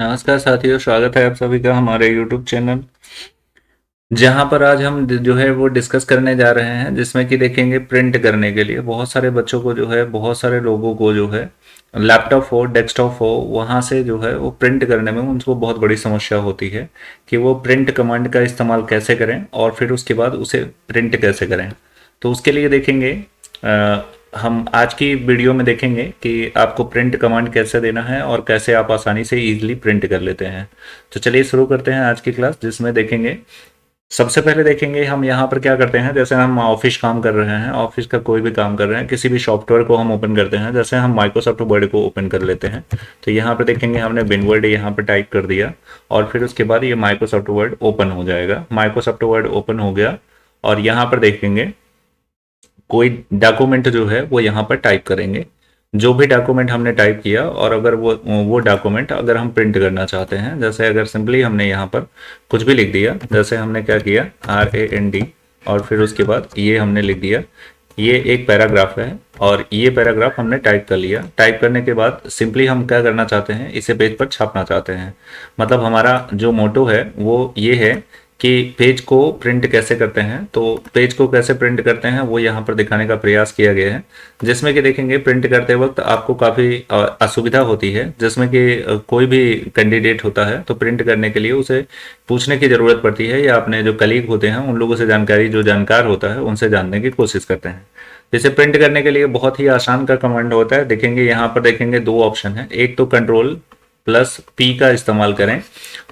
नमस्कार साथियों, स्वागत है आप सभी का हमारे YouTube चैनल। जहां पर आज हम जो है वो डिस्कस करने जा रहे हैं, जिसमें कि देखेंगे प्रिंट करने के लिए बहुत सारे बच्चों को जो है, बहुत सारे लोगों को जो है लैपटॉप हो, डेस्कटॉप हो, वहां से जो है वो प्रिंट करने में उनको बहुत बड़ी समस्या होती है कि वो प्रिंट कमांड का इस्तेमाल कैसे करें और फिर उसके बाद उसे प्रिंट कैसे करें। तो उसके लिए देखेंगे हम आज की वीडियो में देखेंगे कि आपको प्रिंट कमांड कैसे देना है और कैसे आप आसानी से इजीली प्रिंट कर लेते हैं। तो चलिए शुरू करते हैं आज की क्लास, जिसमें देखेंगे सबसे पहले देखेंगे हम यहाँ पर क्या करते हैं। जैसे हम ऑफिस काम कर रहे हैं, ऑफिस का कोई भी काम कर रहे हैं, किसी भी सॉफ्टवेयर को हम ओपन करते हैं, जैसे हम माइक्रोसॉफ्ट वर्ड को ओपन कर लेते हैं। तो यहाँ पर देखेंगे हमने विनवर्ड यहाँ पर टाइप कर दिया और फिर उसके बाद ये माइक्रोसॉफ्ट वर्ड ओपन हो जाएगा। माइक्रोसॉफ्ट वर्ड ओपन हो गया और यहाँ पर देखेंगे कोई डॉक्यूमेंट जो है वो यहाँ पर टाइप करेंगे, जो भी डॉक्यूमेंट हमने टाइप किया, और अगर वो डॉक्यूमेंट अगर हम प्रिंट करना चाहते हैं, जैसे अगर सिंपली हमने यहाँ पर कुछ भी लिख दिया, जैसे हमने क्या किया RAND और फिर उसके बाद ये हमने लिख दिया, ये एक पैराग्राफ है और ये पैराग्राफ हमने टाइप कर लिया। टाइप करने के बाद सिंपली हम क्या करना चाहते हैं, इसे पेज पर छापना चाहते हैं। मतलब हमारा जो मोटो है वो ये है कि पेज को प्रिंट कैसे करते हैं। तो पेज को कैसे प्रिंट करते हैं वो यहाँ पर दिखाने का प्रयास किया गया है, जिसमें कि देखेंगे प्रिंट करते वक्त आपको काफ़ी असुविधा होती है, जिसमें कि कोई भी कैंडिडेट होता है तो प्रिंट करने के लिए उसे पूछने की ज़रूरत पड़ती है, या अपने जो कलीग होते हैं उन लोगों से जानकारी, जो जानकार होता है उनसे जानने की कोशिश करते हैं। जैसे प्रिंट करने के लिए बहुत ही आसान का कमांड होता है। देखेंगे यहाँ पर देखेंगे दो ऑप्शन है, एक तो कंट्रोल+P का इस्तेमाल करें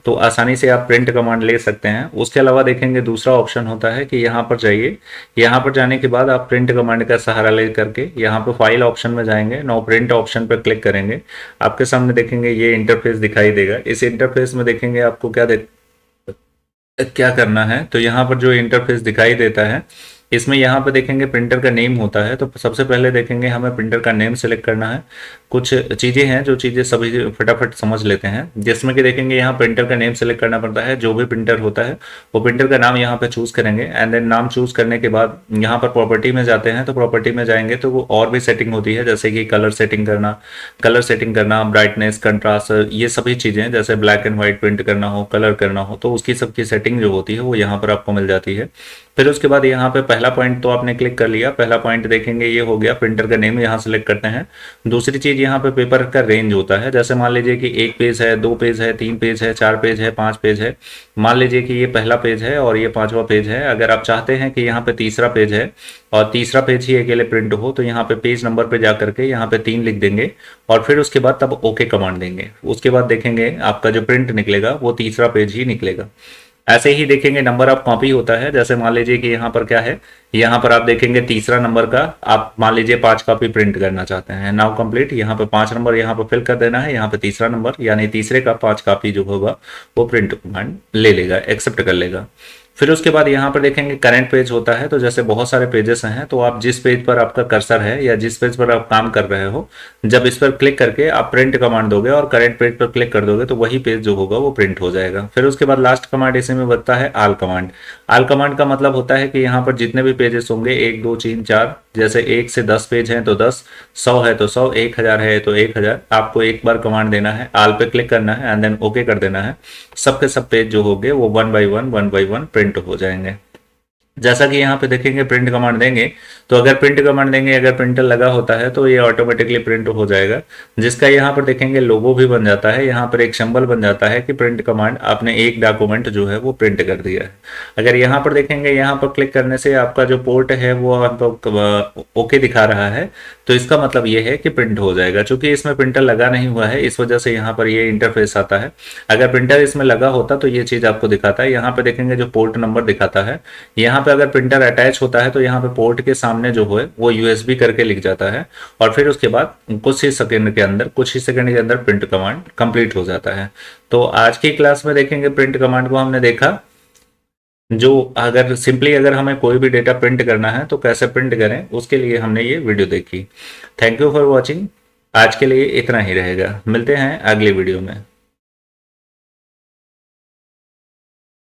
तो आसानी से आप प्रिंट कमांड ले सकते हैं। उसके अलावा देखेंगे दूसरा ऑप्शन होता है कि यहाँ पर जाइए, यहाँ पर जाने के बाद आप प्रिंट कमांड का सहारा ले करके यहाँ पर फाइल ऑप्शन में जाएंगे, नो प्रिंट ऑप्शन पर क्लिक करेंगे। आपके सामने देखेंगे ये इंटरफेस दिखाई देगा। इस इंटरफेस में देखेंगे आपको क्या करना है। तो यहाँ पर जो इंटरफेस दिखाई देता है, इसमें यहाँ पे देखेंगे प्रिंटर का नेम होता है। तो सबसे पहले देखेंगे हमें प्रिंटर का नेम सेलेक्ट करना है। कुछ चीज़ें हैं जो चीज़ें सभी फटाफट समझ लेते हैं, जिसमें कि देखेंगे यहाँ प्रिंटर का नेम सेलेक्ट करना पड़ता है। जो भी प्रिंटर होता है वो प्रिंटर का नाम यहाँ पे चूज़ करेंगे, एंड देन नाम चूज़ करने के बाद यहाँ पर प्रॉपर्टी में जाते हैं। तो प्रॉपर्टी में जाएंगे तो वो और भी सेटिंग होती है, जैसे कि कलर सेटिंग करना, ब्राइटनेस, कंट्रास्ट, ये सभी चीज़ें, जैसे ब्लैक एंड व्हाइट प्रिंट करना हो, कलर करना हो, तो उसकी सबकी सेटिंग जो होती है वो यहाँ पर आपको मिल जाती है। फिर उसके बाद यहाँ पे पहला पॉइंट तो आपने क्लिक कर लिया। पहला पॉइंट देखेंगे ये हो गया, प्रिंटर का नेम यहाँ सेलेक्ट करते हैं। दूसरी चीज यहाँ पे पेपर का रेंज होता है। जैसे मान लीजिए कि 1 पेज है, 2 पेज है, 3 पेज है, 4 पेज है, 5 पेज है। मान लीजिए कि ये पहला पेज है और ये 5वां पेज है। अगर आप चाहते हैं कि यहाँ पे तीसरा पेज है और तीसरा पेज ही अकेले प्रिंट हो, तो यहाँ पे पेज नंबर पे जा करके यहाँ पे 3 लिख देंगे और फिर उसके बाद तब ओके कमांड देंगे। उसके बाद देखेंगे आपका जो प्रिंट निकलेगा वो तीसरा पेज ही निकलेगा। ऐसे ही देखेंगे नंबर ऑफ कॉपी होता है। जैसे मान लीजिए कि यहाँ पर क्या है, यहाँ पर आप देखेंगे तीसरा नंबर का, आप मान लीजिए 5 कॉपी प्रिंट करना चाहते हैं। नाउ कंप्लीट, यहाँ पे 5 नंबर यहाँ पर फिल कर देना है, यहाँ पे तीसरा नंबर यानी तीसरे का 5 कॉपी जो होगा वो प्रिंट कमांड ले लेगा, एक्सेप्ट कर लेगा। फिर उसके बाद यहाँ पर देखेंगे करंट पेज होता है। तो जैसे बहुत सारे पेजेस हैं, तो आप जिस पेज पर आपका कर्सर है या जिस पेज पर आप काम कर रहे हो, जब इस पर क्लिक करके आप प्रिंट कमांड दोगे और करंट पेज पर क्लिक कर दोगे तो वही पेज जो होगा वो प्रिंट हो जाएगा। फिर उसके बाद लास्ट कमांड इसी में बनता है आल कमांड। आल कमांड का मतलब होता है कि यहाँ पर जितने भी पेजेस होंगे, 1 2 3 4, जैसे 1 से 10 पेज हैं तो 10, 100 है तो 100, 1000 है तो 1000, आपको एक बार कमांड देना है, आल पे क्लिक करना है एंड देन ओके कर देना है। सबके सब पेज जो होंगे वो 1 बाय 1 प्रिंट हो जाएंगे। जैसा कि यहाँ पे देखेंगे प्रिंट कमांड देंगे, तो अगर प्रिंट कमांड देंगे, अगर प्रिंटर लगा होता है तो ये ऑटोमेटिकली प्रिंट हो जाएगा, जिसका यहाँ पर देखेंगे लोगो भी बन जाता है। यहाँ पर एक सिंबल बन जाता है कि प्रिंट कमांड आपने एक डॉक्यूमेंट जो है वो प्रिंट कर दिया है। अगर यहाँ पर देखेंगे, यहाँ पर क्लिक करने से आपका जो पोर्ट है वो आपको ओके दिखा रहा है, तो इसका मतलब ये है कि प्रिंट हो जाएगा। चूंकि इसमें प्रिंटर लगा नहीं हुआ है, इस वजह से यहाँ पर ये इंटरफेस आता है। अगर प्रिंटर इसमें लगा होता तो ये चीज आपको दिखाता है। यहाँ पे देखेंगे जो पोर्ट नंबर दिखाता है, यहाँ पे अगर प्रिंटर अटैच होता है तो यहाँ पे पोर्ट के सामने जो है वो यूएसबी करके लिख जाता है और फिर उसके बाद कुछ ही सेकंड के अंदर प्रिंट कमांड कंप्लीट हो जाता है। तो आज की क्लास में देखेंगे प्रिंट कमांड को हमने देखा, जो अगर सिंपली अगर हमें कोई भी डेटा प्रिंट करना है तो कैसे प्रिंट करें, उसके लिए हमने ये वीडियो देखी। Thank you for watching. आज के लिए इतना ही रहेगा, मिलते हैं अगली वीडियो में।